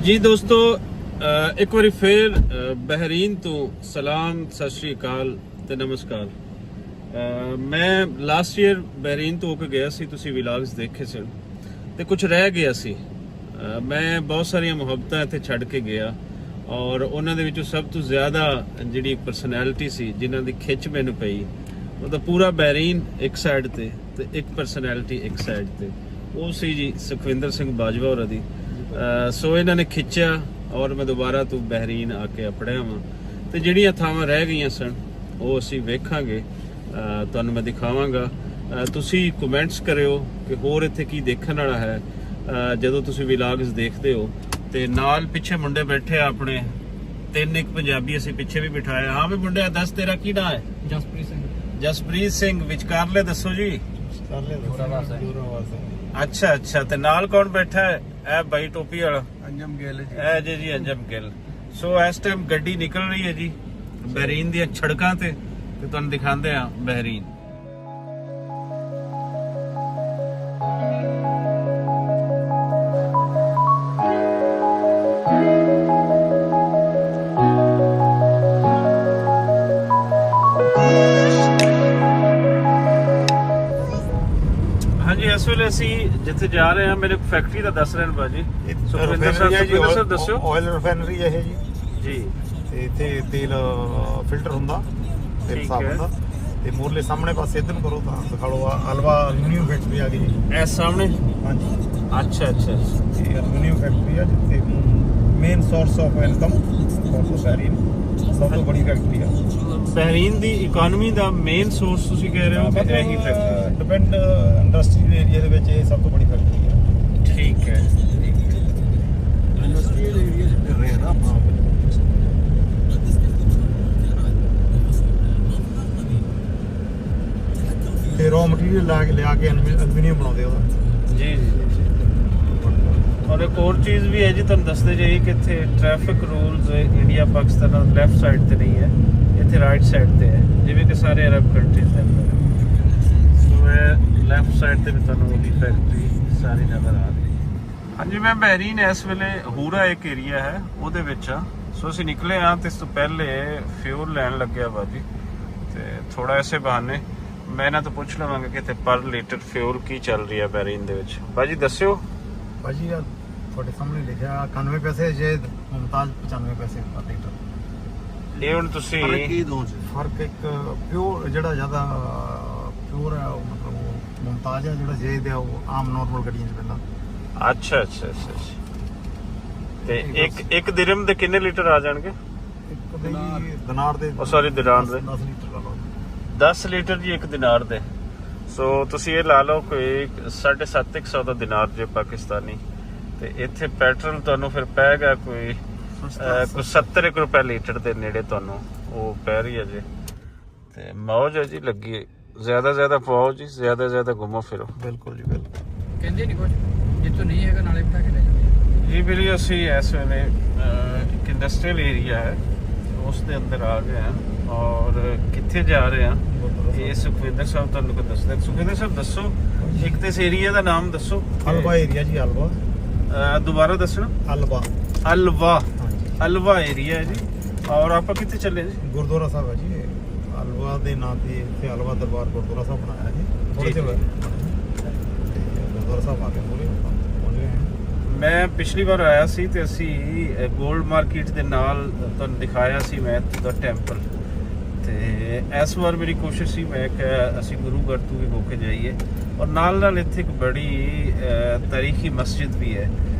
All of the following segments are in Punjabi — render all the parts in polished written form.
जी दोस्तों, एक बार फिर बहरीन तो सलाम, सत श्री अकाल ਤੇ ਨਮਸਕਾਰ। ਮੈਂ ਲਾਸਟ ਈਅਰ ਬਹਿਰੀਨ ਤੋਂ ਹੋ ਕੇ ਗਿਆ ਸੀ, ਤੁਸੀਂ ਵਲੌਗਸ ਦੇਖੇ ਸਨ ਤੇ ਕੁਝ ਰਹਿ ਗਿਆ ਸੀ। ਮੈਂ ਬਹੁਤ ਸਾਰੀਆਂ ਮੁਹੱਬਤਾਂ ਇੱਥੇ ਛੱਡ ਕੇ ਗਿਆ ਔਰ ਉਹਨਾਂ ਦੇ ਵਿੱਚੋਂ ਸਭ ਤੋਂ ਜ਼ਿਆਦਾ ਜਿਹੜੀ ਪਰਸਨੈਲਿਟੀ ਸੀ ਜਿਨ੍ਹਾਂ ਦੀ ਖਿੱਚ ਮੈਨੂੰ ਪਈ, ਉਹ ਤਾਂ ਪੂਰਾ ਬਹਿਰੀਨ ਇੱਕ ਸਾਈਡ ਤੇ ਇੱਕ ਪਰਸਨੈਲਿਟੀ ਇੱਕ ਸਾਈਡ ਤੇ, ਉਹ ਸੀ ਜੀ ਸੁਖਵਿੰਦਰ ਸਿੰਘ ਬਾਜਵਾ ਹੋਰਾਂ ਦੀ। ਸੋ ਇਹਨਾਂ ਨੇ ਖਿੱਚਿਆ ਔਰ ਮੈਂ ਦੁਬਾਰਾ ਤੋਂ ਬਹਿਰੀਨ ਆ ਕੇ ਪੜ੍ਹਿਆ ਵਾਂ ਤੇ ਜਿਹੜੀਆਂ ਥਾਵਾਂ ਰਹਿ ਗਈਆਂ ਸਨ ਉਹ ਅਸੀਂ ਵੇਖਾਂਗੇ, ਤੁਹਾਨੂੰ ਮੈਂ ਦਿਖਾਵਾਂਗਾ। ਤੁਸੀਂ ਕਮੈਂਟਸ ਕਰਿਓ ਕਿ ਹੋਰ ਇੱਥੇ ਕੀ ਦੇਖਣ ਵਾਲਾ ਹੈ ਜਦੋਂ ਤੁਸੀਂ ਵਲੌਗਸ ਦੇਖਦੇ ਹੋ। ਤੇ ਨਾਲ ਪਿੱਛੇ ਮੁੰਡੇ ਬੈਠੇ ਆ ਆਪਣੇ, ਤਿੰਨ ਇੱਕ ਪੰਜਾਬੀ ਅਸੀਂ ਪਿੱਛੇ ਵੀ ਬਿਠਾਇਆ। ਹਾਂ ਵੀ ਮੁੰਡਿਆ ਦੱਸ, ਤੇਰਾ ਕੀ ਨਾਂ ਹੈ? ਜਸਪ੍ਰੀਤ ਸਿੰਘ। ਜਸਪ੍ਰੀਤ ਸਿੰਘ। ਵਿਚਕਾਰਲੇ ਦੱਸੋ ਜੀ। ਅੱਛਾ ਅੱਛਾ, ਤੇ ਨਾਲ ਕੌਣ ਬੈਠਾ ਹੈ? ਇਹ ਬਾਈ ਟੋਪੀ ਵਾਲਾ ਅੰਜਮ ਗਿੱਲ ਜੀ। ਇਹ ਜੀ ਅੰਜਮ ਗਿੱਲ। ਸੋ ਇਸ ਟਾਈਮ ਗੱਡੀ ਨਿਕਲ ਰਹੀ ਹੈ ਜੀ ਬਹਿਰੀਨ ਦੀਆਂ ਸੜਕਾਂ ਤੇ ਤੁਹਾਨੂੰ ਦਿਖਾਉਂਦੇ ਆ ਬਹਿਰੀਨ। ਹਾਂਜੀ, ਇਸ ਵੇਲੇ ਅਸੀਂ ਜਿੱਥੇ ਜਾ ਰਹੇ ਹਾਂ ਮੇਰੇ ਫੈਕਟਰੀ ਦਾ ਦੱਸ ਰਹੇ ਨੇ ਬਾਜੀ। ਸੁਖਵਿੰਦਰ ਸਾਹਿਬ ਦੱਸਿਓ। ਆਇਲ ਰਿਫਾਈਨਰੀ ਹੈ ਇਹ ਜੀ। ਤੇ ਇੱਥੇ ਤੇਲ ਫਿਲਟਰ ਹੁੰਦਾ, ਤੇਲ ਸਾਫ ਹੁੰਦਾ। ਤੇ ਮੋਰਲੇ ਸਾਹਮਣੇ ਪਾਸੇ ਇੱਧਰ ਨੂੰ ਕਰੋ ਤਾਂ ਦਿਖਾ ਲਓ, ਅਲਵਾ ਐਲੂਮੀਨੀਅਮ ਫੈਕਟਰੀ ਆ ਗਈ ਜੀ ਇਸ ਸਾਹਮਣੇ। ਹਾਂਜੀ, ਅੱਛਾ ਅੱਛਾ। ਇਹ ਐਲੂਮੀਨੀਅਮ ਫੈਕਟਰੀ ਆ ਜਿੱਥੇ main source of income for Bahrain, ਸਭ ਤੋਂ ਬੜੀ ਫੈਕਟਰੀ ਆ। ਬਹਿਰੀਨ ਦੀ ਇਕਨੋਮੀ ਦਾ ਮੇਨ ਸੋਰਸ ਤੁਸੀਂ ਕਹਿ ਰਹੇ ਹੋ ਕਿ ਇਹੀ ਫੈਕਟਰੀ? ਡਿਪੈਂਡ ਇੰਡਸਟਰੀਅਲ ਏਰੀਆ ਦੇ ਵਿੱਚ ਇਹ ਸਭ ਤੋਂ ਬੜੀ ਫੈਕਟਰੀ ਆ। ਠੀਕ ਹੈ। ਇੰਡਸਟਰੀਅਲ ਏਰੀਆ ਚ ਰਹੇ ਨਾ ਆਪਾਂ। ਤੇ ਰॉ ਮਟੀਰੀਅਲ ਲਿਆ ਕੇ ਐਲੂਮੀਨੀਅਮ ਬਣਾਉਂਦੇ ਉਹਦਾ। ਜੀ ਜੀ। ਔਰ ਇੱਕ ਹੋਰ ਚੀਜ਼ ਵੀ ਹੈ ਜੀ, ਤੁਹਾਨੂੰ ਦੱਸਦੇ ਜਾਈਏ ਕਿ ਇੱਥੇ traffic rules India Pakistan left side ਤੇ ਨਹੀਂ ਹੈ, ਇੱਥੇ ਰਾਈਟ ਸਾਈਡ ਤੇ ਹੈ, ਜਿਵੇਂ ਕਿ ਸਾਰੇ ਅਰਬ ਕੰਟਰੀਜ਼ ਦੇ ਅੰਦਰ। ਸੋ ਇਹ ਲੈਫਟ ਸਾਈਡ ਤੇ ਵੀ ਤੁਹਾਨੂੰ ਉਹਦੀ ਫੈਕਟਰੀ ਸਾਰੀ ਨਜ਼ਰ ਆ ਰਹੀ। ਹਾਂਜੀ, ਮੈਂ ਬਹਿਰੀਨ ਇਸ ਵੇਲੇ ਹੂਰਾ ਇੱਕ ਏਰੀਆ ਹੈ ਉਹਦੇ ਵਿੱਚ ਆ। ਸੋ ਅਸੀਂ ਨਿਕਲੇ ਆ ਤੇ ਇਸ ਤੋਂ ਪਹਿਲੇ ਫਿਊਲ ਲੈਣ ਲੱਗਿਆ ਬਾਜੀ, ਤੇ ਥੋੜਾ ਐਸੇ ਬਹਾਨੇ ਮੈਂ ਇਹਨਾਂ ਤੋਂ ਪੁੱਛ ਲਵਾਂਗਾ ਕਿ ਇੱਥੇ ਪਰ ਲੀਟਰ ਫਿਊਲ ਕੀ ਚੱਲ ਰਹੀ ਹੈ ਬਹਿਰੀਨ ਦੇ ਵਿੱਚ। ਬਾਜੀ ਦੱਸਿਓ। ਭਾਜੀ ਯਾਰ ਤੁਹਾਡੇ ਸਾਹਮਣੇ ਲਿਖਿਆ 91 ਪੈਸੇ ਜੇ ਮੁਮਤਾਜ਼ 95 ਪੈਸੇ ਪਰ ਲੀਟਰ। ਇਹ ਹੁਣ ਤੁਸੀਂ ਫਰਕ ਇੱਕ ਪਿਓਰ ਜਿਹੜਾ ਜ਼ਿਆਦਾ ਪਿਓਰ ਹੈ, ਉਹ ਮਤਲਬ ਉਹ ਮੁਮਤਾਜ਼ ਹੈ, ਜਿਹੜਾ ਜੇਦ ਹੈ ਉਹ ਆਮ ਨਾਰਮਲ ਗੱਡੀਆਂ 'ਚ ਪੈਂਦਾ। ਅੱਛਾ ਅੱਛਾ ਅੱਛਾ। ਤੇ ਇੱਕ ਦਿਰਹਮ ਦੇ ਕਿੰਨੇ ਲੀਟਰ ਆ ਜਾਣਗੇ? ਇੱਕ ਦੇ ਦਿਨਾਰ ਦੇ, ਸੌਰੀ ਦਿਨਾਰ ਦੇ 10 ਲੀਟਰ ਲਾ ਲਓ। 10 ਲੀਟਰ ਜੀ ਇੱਕ ਦਿਨਾਰ ਦੇ। ਸੋ ਤੁਸੀਂ ਇਹ ਲਾ ਲਓ ਕੋਈ 750 ਦਾ ਦਿਨਾਰ ਜੇ ਪਾਕਿਸਤਾਨੀ, ਤੇ ਇੱਥੇ ਪੈਟਰੋਲ ਤੁਹਾਨੂੰ ਫਿਰ ਪੈਗਾ ਕੋਈ 70 ਰੁਪਏ ਲੀਟਰ ਦੇ ਨੇੜੇ ਤੁਹਾਨੂੰ ਉਹ ਪੈ ਰਹੀ ਹੈ ਜੀ। ਤੇ ਮੌਜ ਹੈ ਜੀ ਲੱਗੀ, ਜ਼ਿਆਦਾ ਪਾਓ ਜੀ, ਜ਼ਿਆਦਾ ਘੁੰਮੋ ਫਿਰੋ। ਬਿਲਕੁਲ ਜੀ ਬਿਲਕੁਲ। ਕਹਿੰਦੇ ਨਹੀਂ ਕੁਝ ਜਿੱਥੋਂ ਨਹੀਂ ਹੈਗਾ ਨਾਲੇ ਬਿਠਾ ਕੇ ਲੈ ਜਾਂਦੇ ਜੀ। ਵੀਰੇ ਅਸੀਂ ਇਸ ਵੇਲੇ ਇੱਕ ਇੰਡਸਟਰੀਅਲ ਏਰੀਆ ਹੈ ਉਸ ਦੇ ਅੰਦਰ ਆ ਗਏ ਹਾਂ ਔਰ ਕਿੱਥੇ ਜਾ ਰਹੇ ਹਾਂ ਇਹ ਸੁਖਵਿੰਦਰ ਸਾਹਿਬ ਤੁਹਾਨੂੰ ਕੁਝ ਦੱਸਦੇ। ਸੁਖਵਿੰਦਰ ਸਾਹਿਬ ਦੱਸੋ, ਇੱਕ ਤੇ ਇਸ ਏਰੀਆ ਦਾ ਨਾਮ ਦੱਸੋ। ਅਲਵਾ ਏਰੀਆ ਜੀ, ਅਲਵਾ। ਦੁਬਾਰਾ ਦੱਸਣਾ। ਅਲਵਾ। ਅਲਵਾ। ਹਾਂਜੀ, ਅਲਵਾ ਏਰੀਆ ਹੈ ਜੀ। ਔਰ ਆਪਾਂ ਕਿੱਥੇ ਚੱਲੇ ਜੀ? ਗੁਰਦੁਆਰਾ ਸਾਹਿਬ ਹੈ ਜੀ। ਅਲਵਾ ਦੇ ਨਾਂ ਤੇ ਇੱਥੇ ਅਲਵਾ ਦਰਬਾਰ ਗੁਰਦੁਆਰਾ ਸਾਹਿਬ ਬਣਾਇਆ ਜੀ। ਥੋੜੇ ਜਿਹੇ ਗੁਰਦੁਆਰਾ ਸਾਹਿਬ ਆ ਕੇ ਪਹੁੰਚ ਗਏ। ਮੈਂ ਪਿਛਲੀ ਵਾਰ ਆਇਆ ਸੀ ਤੇ ਅਸੀਂ ਗੋਲਡ ਮਾਰਕੀਟ ਦੇ ਨਾਲ ਤੁਹਾਨੂੰ ਦਿਖਾਇਆ ਸੀ ਮੈਂ ਦਾ ਟੈਂਪਲ, ਤੇ ਇਸ ਵਾਰ ਮੇਰੀ ਕੋਸ਼ਿਸ਼ ਸੀ ਮੈਂ ਕਿ ਅਸੀਂ ਗੁਰੂ ਘਰ ਤੋਂ ਵੀ ਹੋ ਕੇ ਜਾਈਏ ਔਰ ਨਾਲ ਇੱਥੇ ਇੱਕ ਬੜੀ ਤਾਰੀਖੀ ਮਸਜਿਦ ਵੀ ਹੈ,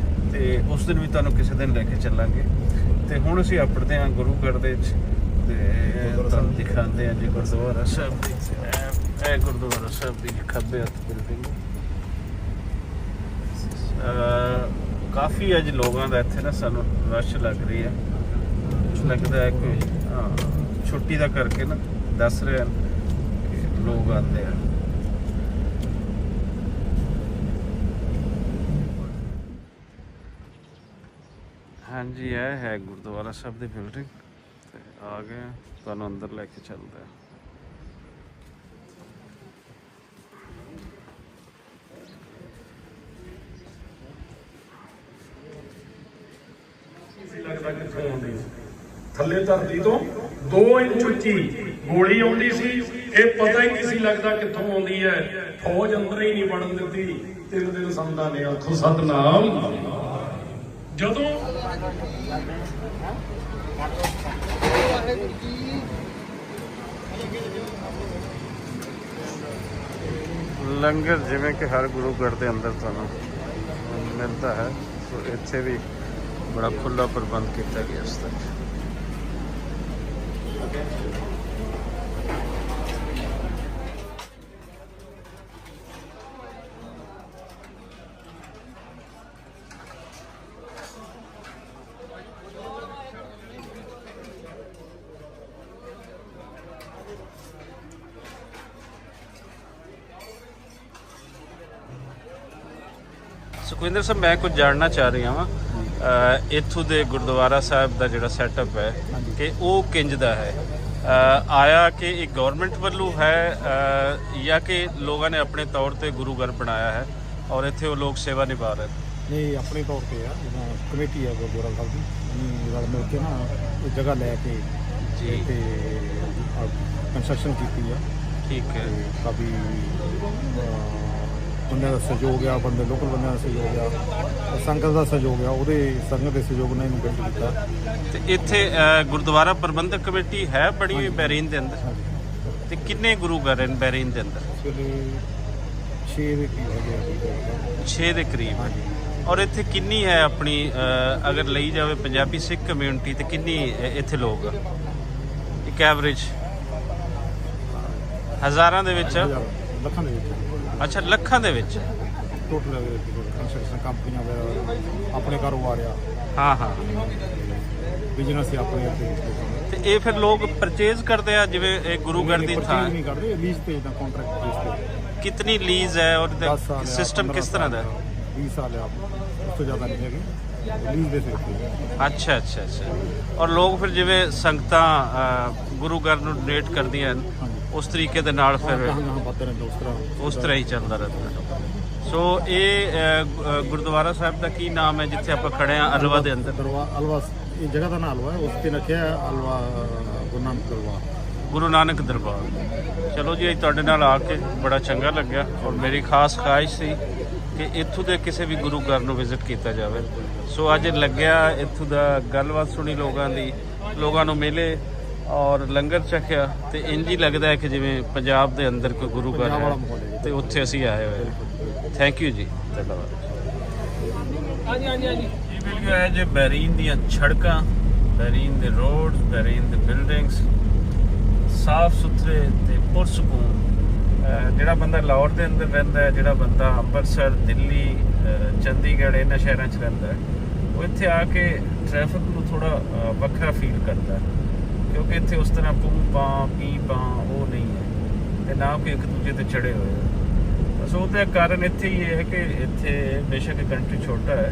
ਤੇ ਉਸ ਦਿਨ ਵੀ ਤੁਹਾਨੂੰ ਕਿਸੇ ਦਿਨ ਲੈ ਕੇ ਚੱਲਾਂਗੇ। ਤੇ ਹੁਣ ਅਸੀਂ ਆਪੜਦੇ ਹਾਂ ਗੁਰੂ ਘਰ ਦੇ ਵਿੱਚ ਤੇ ਤੁਹਾਨੂੰ ਦਿਖਾਉਂਦੇ ਹਾਂ ਜੀ ਗੁਰਦੁਆਰਾ ਸਾਹਿਬ ਦੀ। ਇਹ ਗੁਰਦੁਆਰਾ ਸਾਹਿਬ ਦੀ ਖੱਬੇ ਹੱਥ ਬਿਲਡਿੰਗ। ਕਾਫੀ ਅੱਜ ਲੋਕਾਂ ਦਾ ਇੱਥੇ ਨਾ ਸਾਨੂੰ ਰਸ਼ ਲੱਗ ਰਹੀ ਹੈ, ਲੱਗਦਾ ਹੈ ਕੋਈ ਛੁੱਟੀ ਦਾ ਕਰਕੇ ਨਾ ਦੱਸ ਰਹੇ ਹਨ ਕਿ ਲੋਕ ਆਉਂਦੇ ਆ। ਹਾਂਜੀ, ਇਹ ਹੈ ਗੁਰਦੁਆਰਾ ਸਾਹਿਬ ਦੀ ਬਿਲਡਿੰਗ ਤੇ ਆ ਗਏ ਤੁਹਾਨੂੰ ਅੰਦਰ ਲੈ ਕੇ ਚੱਲਦੇ ਆ। ਪਤਾ ਕਿੱਥੋਂ ਆਉਂਦੀ ਸੀ। ਥੱਲੇ ਧਰਤੀ ਤੋਂ 2 ਇੰਚ ਉੱਚੀ ਗੋਲੀ ਆਉਂਦੀ ਸੀ, ਇਹ ਪਤਾ ਹੀ ਨਹੀਂ ਸੀ ਲੱਗਦਾ ਕਿੱਥੋਂ ਆਉਂਦੀ ਹੈ। ਫੌਜ ਅੰਦਰ ਹੀ ਨਹੀਂ ਵੜਨ ਦਿੱਤੀ। 3 ਦਿਨ ਸੰਦਾ ਨੇ ਆਖੋ ਸਤਨਾਮ। ਜਦੋਂ ਲੰਗਰ ਜਿਵੇਂ ਕਿ ਹਰ ਗੁਰੂਗੜ੍ਹ ਦੇ ਅੰਦਰ ਤੁਹਾਨੂੰ ਮਿਲਦਾ ਹੈ, ਸੋ ਇੱਥੇ ਵੀ ਬੜਾ ਖੁੱਲ੍ਹਾ ਪ੍ਰਬੰਧ ਕੀਤਾ ਗਿਆ ਇਸ ਤਰ੍ਹਾਂ। ਸੁਖਵਿੰਦਰ ਸਾਹਿਬ, ਮੈਂ ਕੁਝ ਜਾਣਨਾ ਚਾਹ ਰਿਹਾ ਹਾਂ ਇੱਥੋਂ ਦੇ ਗੁਰਦੁਆਰਾ ਸਾਹਿਬ ਦਾ ਜਿਹੜਾ ਸੈਟਅਪ ਹੈ ਕਿ ਉਹ ਕਿੰਜ ਦਾ ਹੈ। ਆਇਆ ਕਿ ਇਹ ਗਵਰਨਮੈਂਟ ਵੱਲੋਂ ਹੈ ਜਾਂ ਕਿ ਲੋਕਾਂ ਨੇ ਆਪਣੇ ਤੌਰ ਤੇ ਗੁਰੂ ਘਰ ਬਣਾਇਆ ਹੈ ਔਰ ਇੱਥੇ ਉਹ ਲੋਕ ਸੇਵਾ ਨਿਭਾ ਰਹੇ ਨੇ? ਨਹੀਂ, ਆਪਣੇ ਤੌਰ ਤੇ ਆ, ਜਿੱਦਾਂ ਕਮੇਟੀ ਆ ਗੁਰਦੁਆਰਾ ਸਾਹਿਬ ਦੀ, ਰਲ ਮਿਲ ਕੇ ਨਾ ਉਹ ਜਗ੍ਹਾ ਲੈ ਕੇ ਜੀ ਤੇ ਕੰਸਟਰਕਸ਼ਨ ਕੀਤੀ ਆ। ਠੀਕ ਹੈ। ਤੇ ਕਾਫੀ ਬੰਦਿਆਂ ਦਾ ਸਹਿਯੋਗ ਆ, ਬੰਦੇ ਲੋਕਲ ਬੰਦਿਆਂ ਦਾ ਸਹਿਯੋਗ ਆ, ਸੰਗਤ ਦਾ ਸਹਿਯੋਗ ਆ, ਉਹਦੇ ਸੰਗਤ ਦੇ ਸਹਿਯੋਗ ਨਾਲ ਇਹਨੂੰ ਬਿਲਡ ਕੀਤਾ। ਤੇ ਇੱਥੇ ਗੁਰਦੁਆਰਾ ਪ੍ਰਬੰਧਕ ਕਮੇਟੀ ਹੈ ਬਣੀ ਹੋਈ ਬਹਿਰੀਨ ਦੇ ਅੰਦਰ? ਤੇ ਕਿੰਨੇ ਗੁਰੂ ਘਰ ਹਨ ਬਹਿਰੀਨ ਦੇ ਅੰਦਰ? ਇਸ ਵੇਲੇ 6 ਦੇ ਕੀ ਹੈਗੇ ਆ? 6 ਦੇ ਕਰੀਬ। ਔਰ ਇੱਥੇ ਕਿੰਨੀ ਹੈ ਆਪਣੀ ਅਗਰ ਲਈ ਜਾਵੇ ਪੰਜਾਬੀ ਸਿੱਖ ਕਮਿਊਨਿਟੀ ਤੇ ਕਿੰਨੀ ਇੱਥੇ ਲੋਕ? ਇੱਕ ਐਵਰੇਜ ਹਜ਼ਾਰਾਂ ਦੇ ਵਿੱਚ? ਲੱਖਾਂ ਦੇ ਵਿੱਚ। ਅੱਛਾ, ਲੱਖਾਂ ਦੇ ਵਿੱਚ ਟੋਟਲ ਕੰਸਟਰਕਸ਼ਨ ਕੰਪਨੀਆਂ ਵਗੈਰਾ, ਆਪਣੇ ਕਾਰੋਬਾਰ ਆ। ਹਾਂ ਹਾਂ। ਬਿਜ਼ਨਸ ਹੀ ਆਪਣੇ ਇੱਥੇ। ਤੇ ਇਹ ਫਿਰ ਲੋਕ ਪਰਚੇਜ਼ ਕਰਦੇ ਆ ਜਿਵੇਂ ਇਹ ਗੁਰੂਗੜ੍ਹ ਦੀ ਥਾਂ? ਨਹੀਂ ਕਰਦੇ, ਲੀਜ਼ ਤੇ ਜਾਂ ਕੰਟਰੈਕਟ ਬੇਸ ਤੇ। ਕਿਤਨੀ ਲੀਜ਼ ਹੈ ਔਰ 10 ਸਾਲ ਸਿਸਟਮ ਕਿਸ ਤਰ੍ਹਾਂ ਦਾ ਹੈ? 20 ਸਾਲ ਆ, ਉਸ ਤੋਂ ਜ਼ਿਆਦਾ ਨਹੀਂ ਹੈਗੀ, ਲੀਜ਼ ਦੇ ਸਿਰ ਤੇ। ਅੱਛਾ ਅੱਛਾ ਅੱਛਾ। ਔਰ ਲੋਕ ਫਿਰ ਜਿਵੇਂ ਸੰਗਤਾਂ ਗੁਰੂ ਘਰ ਨੂੰ ਡੋਨੇਟ ਕਰਦੀਆਂ ਹਨ ਉਸ ਤਰੀਕੇ ਦੇ ਨਾਲ ਫਿਰ ਉਸ ਤਰ੍ਹਾਂ ਹੀ ਚੱਲਦਾ ਰਹਿੰਦਾ। ਸੋ ਇਹ ਗੁਰਦੁਆਰਾ ਸਾਹਿਬ ਦਾ ਕੀ ਨਾਮ ਹੈ ਜਿੱਥੇ ਆਪਾਂ ਖੜੇ ਹਾਂ ਅਲਵਾ ਦੇ ਅੰਦਰ? ਅਲਵਾ, ਇਹ ਜਗ੍ਹਾ ਦਾ ਨਾਮ ਅਲਵਾ ਹੈ, ਉਸ ਤੇ ਲਿਖਿਆ ਅਲਵਾ ਗੁਰੂ ਨਾਨਕ ਦਰਬਾਰ। ਗੁਰੂ ਨਾਨਕ ਦਰਬਾਰ। ਚਲੋ ਜੀ, ਅੱਜ ਤੁਹਾਡੇ ਨਾਲ ਆ ਕੇ ਬੜਾ ਚੰਗਾ ਲੱਗਿਆ ਔਰ ਮੇਰੀ ਖਾਸ ਖਾਹਿਸ਼ ਸੀ ਕਿ ਇੱਥੋਂ ਦੇ ਕਿਸੇ ਵੀ ਗੁਰੂ ਘਰ ਨੂੰ ਵਿਜ਼ਿਟ ਕੀਤਾ ਜਾਵੇ। ਸੋ ਅੱਜ ਲੱਗਿਆ ਇੱਥੋਂ ਦਾ, ਗੱਲਬਾਤ ਸੁਣੀ ਲੋਕਾਂ ਦੀ, ਲੋਕਾਂ ਨੂੰ ਮਿਲੇ ਔਰ ਲੰਗਰ ਛਕਿਆ ਤੇ ਇੰਜ ਹੀ ਲੱਗਦਾ ਹੈ ਕਿ ਜਿਵੇਂ ਪੰਜਾਬ ਦੇ ਅੰਦਰ ਕੋਈ ਗੁਰੂ ਘਰ ਹੈ ਤੇ ਉੱਥੇ ਅਸੀਂ ਆਏ ਹੋਏ। ਥੈਂਕ ਯੂ ਜੀ, ਧੰਨਵਾਦ। ਹਾਂਜੀ ਹਾਂਜੀ ਹਾਂਜੀ। ਇਹ ਵੀਡੀਓ ਹੈ ਜੇ ਬਹਿਰੀਨ ਦੀਆਂ ਸੜਕਾਂ, ਬਹਿਰੀਨ ਦੇ ਰੋਡਸ, ਬਹਿਰੀਨ ਦੇ ਬਿਲਡਿੰਗਸ ਸਾਫ ਸੁਥਰੇ ਤੇ ਪੁਰਸਕੂਨ। ਜਿਹੜਾ ਬੰਦਾ ਲਾਹੌਰ ਦੇ ਅੰਦਰ ਰਹਿੰਦਾ ਹੈ, ਜਿਹੜਾ ਬੰਦਾ ਅੰਮ੍ਰਿਤਸਰ, ਦਿੱਲੀ, ਚੰਡੀਗੜ੍ਹ ਇਹਨਾਂ ਸ਼ਹਿਰਾਂ 'ਚ ਰਹਿੰਦਾ ਹੈ, ਉਹ ਇੱਥੇ ਆ ਕੇ ਟ੍ਰੈਫਿਕ ਨੂੰ ਥੋੜਾ ਵੱਖਰਾ ਫੀਲ ਕਰਦਾ ਹੈ ਕਿਉਂਕਿ ਇੱਥੇ ਉਸ ਤਰ੍ਹਾਂ ਪੂੰ ਪਾਂ ਪੀ ਪਾਂ ਉਹ ਨਹੀਂ ਹੈ ਤੇ ਨਾ ਕੋਈ ਇੱਕ ਦੂਜੇ ਤੇ ਚੜੇ ਹੋਏ। ਸੋ ਉਹਦਾ ਕਾਰਨ ਇੱਥੇ ਹੀ ਹੈ ਕਿ ਇੱਥੇ ਬੇਸ਼ੱਕ ਕੰਟਰੀ ਛੋਟਾ ਹੈ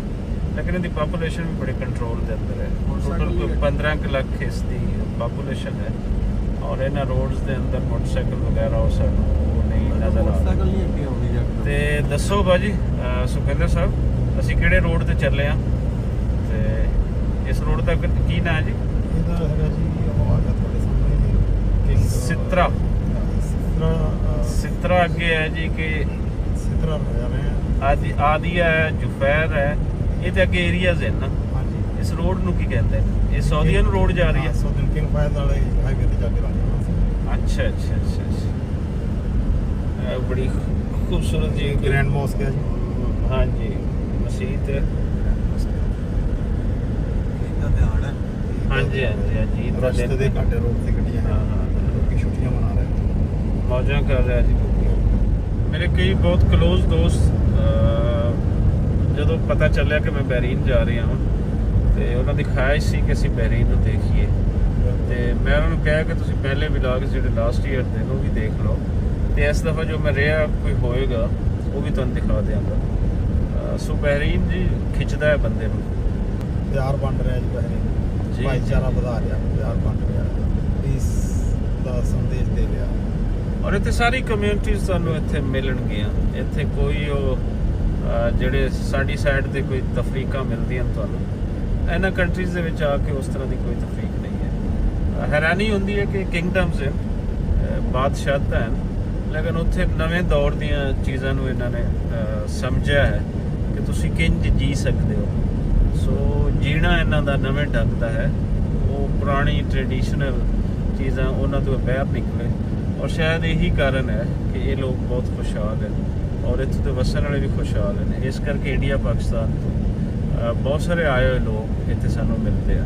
ਲੇਕਿਨ ਇਹਦੀ ਪਾਪੂਲੇਸ਼ਨ ਵੀ ਬੜੇ ਕੰਟਰੋਲ ਦੇ ਅੰਦਰ ਹੈ। ਟੋਟਲ ਕੋਈ 15 ਲੱਖ ਇਸ ਦੀ ਪਾਪੂਲੇਸ਼ਨ ਹੈ ਔਰ ਇਹਨਾਂ ਰੋਡਸ ਦੇ ਅੰਦਰ ਮੋਟਰਸਾਈਕਲ ਵਗੈਰਾ ਉਹ ਸਾਨੂੰ ਉਹ ਨਹੀਂ ਨਜ਼ਰ ਆ। ਤੇ ਦੱਸੋ ਬਾਜੀ ਸੁਖਿੰਦਰ ਸਾਹਿਬ, ਅਸੀਂ ਕਿਹੜੇ ਰੋਡ ਤੇ ਚੱਲੇ ਆ ਤੇ ਇਸ ਰੋਡ ਦਾ ਕੀ ਨਾਂ ਹੈ ਜੀ? ਇਹਦਾ ਹੈਗਾ ਜੀ, ਉਹ ਆ ਗਿਆ ਤੁਹਾਡੇ ਸਾਹਮਣੇ ਜੀ, ਸਿੱਤਰਾ। ਸਿੱਤਰਾ ਅੱਗੇ ਹੈ ਜੀ ਕਿ ਸਿੱਤਰਾ ਜਾ ਰਹੇ ਆ। ਆਦੀਆ ਹੈ, ਜੁਫੈਰ ਹੈ, ਇਹ ਤੇ ਅੱਗੇ ਏਰੀਆਜ਼ ਹਨ ਨਾ। ਹਾਂਜੀ। ਇਸ ਰੋਡ ਨੂੰ ਕੀ ਕਹਿੰਦੇ ਨੇ? ਇਹ ਸਾਊਦੀਆ ਨੂੰ ਰੋਡ ਜਾ ਰਹੀ ਹੈ? ਸਾਊਦੀ ਕਿੰਗ ਫਾਇਦ ਵਾਲੇ ਹਾਈਵੇ ਤੇ ਜਾ ਕੇ ਰਾਜਾ। ਅੱਛਾ ਅੱਛਾ ਅੱਛਾ ਅੱਛਾ। ਬੜੀ ਖੂਬਸੂਰਤ ਜੀ ਗ੍ਰੈਂਡ ਮੋਸਕ ਹੈ ਜੀ। ਹਾਂਜੀ, ਮਸਜਿਦ ਹੈ। ਹਾਂਜੀ ਹਾਂਜੀ ਹਾਂਜੀ। ਰਸਤੇ ਦੇ ਘਾਟੇ ਰੋਡ ਤੇ ਗੱਡੀਆਂ ਹਾਂ ਹਾਂ, ਲੋਕੀ ਛੁੱਟੀਆਂ ਮਨਾ ਰਹੇ, ਮੌਜਾਂ ਕਰ ਰਿਹਾ ਜੀ। ਮੇਰੇ ਕਈ ਬਹੁਤ ਕਲੋਜ਼ ਦੋਸਤ ਜਦੋਂ ਪਤਾ ਚੱਲਿਆ ਕਿ ਮੈਂ ਬਹਿਰੀਨ ਜਾ ਰਿਹਾ ਹਾਂ ਤੇ ਉਹਨਾਂ ਦੀ ਖਾਹਿਸ਼ ਸੀ ਕਿ ਅਸੀਂ ਬਹਿਰੀਨ ਨੂੰ ਦੇਖੀਏ ਤੇ ਮੈਂ ਉਹਨਾਂ ਨੂੰ ਕਿਹਾ ਕਿ ਤੁਸੀਂ ਪਹਿਲੇ ਵਲੌਗ ਜਿਹੜੇ ਲਾਸਟ ਈਅਰ ਦੇ ਉਹ ਵੀ ਦੇਖ ਲਓ ਤੇ ਇਸ ਦਫਾ ਜੋ ਮੈਂ ਰਿਹਾ ਕੋਈ ਹੋਏਗਾ ਉਹ ਵੀ ਤੁਹਾਨੂੰ ਦਿਖਾ ਦਿਆਂਗਾ। ਸੋ ਬਹਿਰੀਨ ਜੀ ਖਿੱਚਦਾ ਹੈ ਬੰਦੇ ਨੂੰ। ਪਿਆਰ ਵੰਡ ਰਿਹਾ ਜੀ ਬਹਿਰੀਨ, ਜੀ। ਭਾਈਚਾਰਾ ਵਧਾ ਰਿਹਾ, ਪਿਆਰ ਵੰਡ ਰਿਹਾ, ਪੀਸ ਦਾ ਸੰਦੇਸ਼ ਦੇ ਰਿਹਾ। ਔਰ ਇੱਥੇ ਸਾਰੀ ਕਮਿਊਨਿਟੀਜ਼ ਤੁਹਾਨੂੰ ਇੱਥੇ ਮਿਲਣਗੀਆਂ। ਇੱਥੇ ਕੋਈ ਉਹ ਜਿਹੜੇ ਸਾਡੀ ਸਾਈਡ ਤੇ ਕੋਈ ਤਫਰੀਕਾਂ ਮਿਲਦੀਆਂ ਤੁਹਾਨੂੰ ਇਹਨਾਂ ਕੰਟਰੀਜ਼ ਦੇ ਵਿੱਚ ਆ ਕੇ ਉਸ ਤਰ੍ਹਾਂ ਦੀ ਕੋਈ ਤਫਰੀਕ ਨਹੀਂ ਹੈ। ਹੈਰਾਨੀ ਹੁੰਦੀ ਹੈ ਕਿ ਕਿੰਗਡਮਸ ਹੈ, ਬਾਦਸ਼ਾਹਤਾਂ ਹਨ, ਲੇਕਿਨ ਉੱਥੇ ਨਵੇਂ ਦੌਰ ਦੀਆਂ ਚੀਜ਼ਾਂ ਨੂੰ ਇਹਨਾਂ ਨੇ ਸਮਝਿਆ ਹੈ ਕਿ ਤੁਸੀਂ ਕਿੰਝ ਜੀ ਸਕਦੇ ਹੋ। ਸੋ ਜੀਣਾ ਇਹਨਾਂ ਦਾ ਨਵੇਂ ਢੰਗ ਦਾ ਹੈ, ਉਹ ਪੁਰਾਣੀ ਟ੍ਰੈਡੀਸ਼ਨਲ ਚੀਜ਼ਾਂ ਉਹਨਾਂ ਤੋਂ ਬਾਹਰ ਨਿਕਲੇ। ਔਰ ਸ਼ਾਇਦ ਇਹੀ ਕਾਰਨ ਹੈ ਕਿ ਇਹ ਲੋਕ ਬਹੁਤ ਖੁਸ਼ਹਾਲ ਹਨ ਔਰ ਇੱਥੇ ਦੇ ਵਸਣ ਵਾਲੇ ਵੀ ਖੁਸ਼ਹਾਲ ਹਨ। ਇਸ ਕਰਕੇ ਇੰਡੀਆ ਪਾਕਿਸਤਾਨ ਤੋਂ ਬਹੁਤ ਸਾਰੇ ਆਏ ਹੋਏ ਲੋਕ ਇੱਥੇ ਸਾਨੂੰ ਮਿਲਦੇ ਆ।